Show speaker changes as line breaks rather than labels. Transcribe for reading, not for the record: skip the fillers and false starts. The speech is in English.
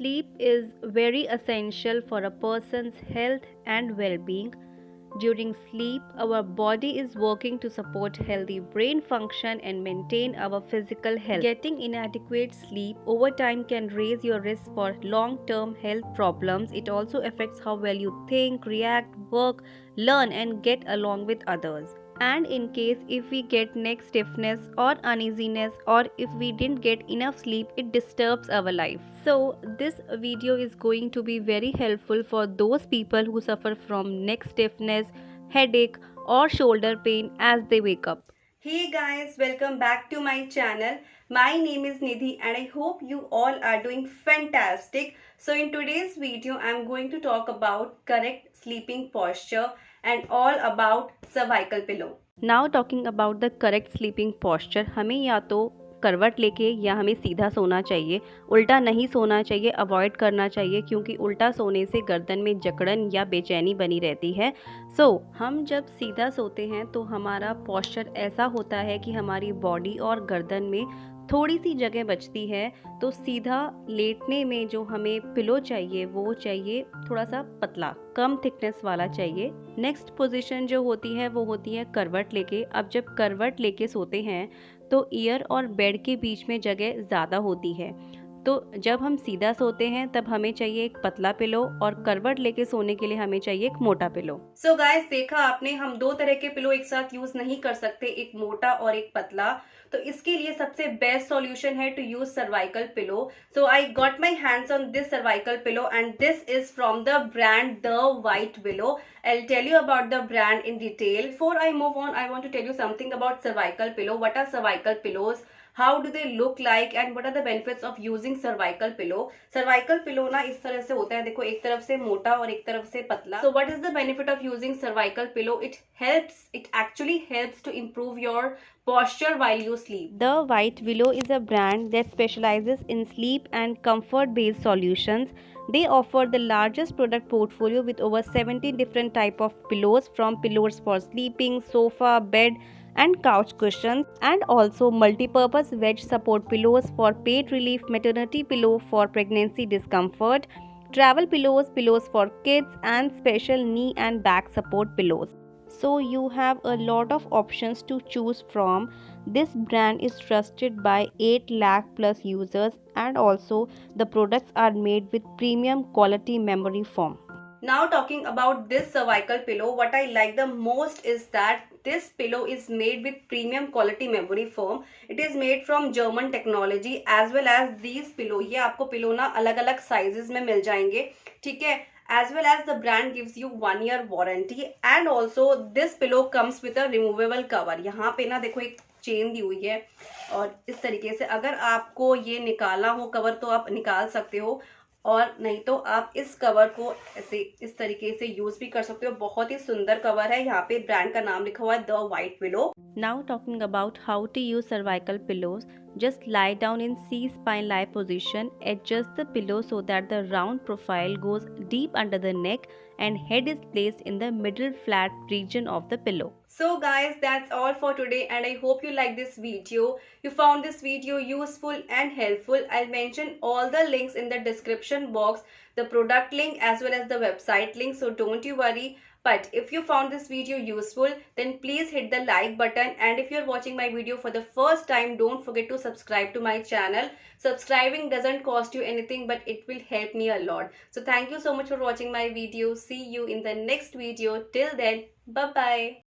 Sleep is very essential for a person's health and well-being. During sleep, our body is working to support healthy brain function and maintain our physical health. Getting inadequate sleep over time can raise your risk for long-term health problems. It also affects how well you think, react, work, learn, and get along with others. And in case if we get neck stiffness or uneasiness, or if we didn't get enough sleep, it disturbs our life. So this video is going to be very helpful for those people who suffer from neck stiffness, headache or shoulder pain as they wake up. Hey guys, welcome back to my channel. My name is Nidhi and I hope you all are doing fantastic. So in today's video, I'm going to talk about correct sleeping posture and all about cervical pillow. Now talking about the correct sleeping posture, हमें या तो करवट लेके या हमें सीधा सोना चाहिए, उल्टा नहीं सोना चाहिए, अवॉइड करना चाहिए क्योंकि उल्टा सोने से गर्दन में जकड़न या बेचैनी बनी रहती है। हम जब सीधा सोते हैं तो हमारा पोस्चर ऐसा होता है कि हमारी बॉडी और गर्दन में थोड़ी सी जगह बचती है, तो सीधा लेटने में जो हमें पिलो चाहिए वो चाहिए थोड़ा सा पतला, कम थिकनेस वाला चाहिए। नेक्स्ट पोजीशन जो होती है वो होती है करवट लेके। अब जब करवट लेके सोते हैं तो ईयर और बेड के बीच में जगह ज़्यादा होती है, तो जब हम सीधा सोते हैं तब हमें चाहिए एक पतला पिलो और करवट लेके सोने के लिए हमें चाहिए एक मोटा पिलो। सो गाइस, देखा आपने, हम दो तरह के पिलो एक साथ यूज नहीं कर सकते, एक मोटा और एक पतला। तो इसके लिए सबसे बेस्ट सॉल्यूशन है to use cervical pillow. So I got my hands on this cervical pillow and this is from the brand the white Willow. I'll tell you about the brand in detail. Before I move on, I want to tell you something about cervical pillow. What are cervical pillows? How do they look like and what are the benefits of using cervical pillow? Cervical pillow ना इस तरह से होता है, देखो, एक तरफ से मोटा और एक तरफ से पतला. So what is the benefit of using cervical pillow? It actually helps to improve your posture while you sleep. The White Willow is a brand that specializes in sleep and comfort based solutions. They offer the largest product portfolio with over 70 different type of pillows, from pillows for sleeping, sofa, bed and couch cushions, and also multi-purpose wedge support pillows for pain relief, maternity pillow for pregnancy discomfort, travel pillows, pillows for kids, and special knee and back support pillows. So you have a lot of options to choose from. This brand is trusted by 8 lakh plus users, and also the products are made with premium quality memory foam. Now talking about this cervical pillow, what I like the most is that this pillow is made with premium quality memory foam. It is made from German technology as well as these pillow. ये आपको pillow ना अलग अलग sizes में मिल जाएंगे, ठीक है। As well as the brand gives you 1 year warranty and also this pillow comes with a removable cover. यहाँ पे ना देखो एक चेन दी हुई है और इस तरीके से अगर आपको ये निकालना हो कवर तो आप निकाल सकते हो, और नहीं तो आप इस कवर को ऐसे इस तरीके से यूज भी कर सकते हो। बहुत ही सुंदर कवर है, यहाँ पे ब्रांड का नाम लिखा हुआ है the white willow. Now talking about how to use cervical pillows. Just lie down in C-spine lie position. Adjust the pillow so that the round profile goes deep under the neck and head is placed in the middle flat region of the pillow. So guys, that's all for today and I hope you like this video. You found this video useful and helpful. I'll mention all the links in the description box, the product link as well as the website link, so don't you worry. But if you found this video useful, then please hit the like button, and if you're watching my video for the first time, don't forget to subscribe to my channel. Subscribing doesn't cost you anything, but it will help me a lot. So thank you so much for watching my video. See you in the next video. Till then, bye bye.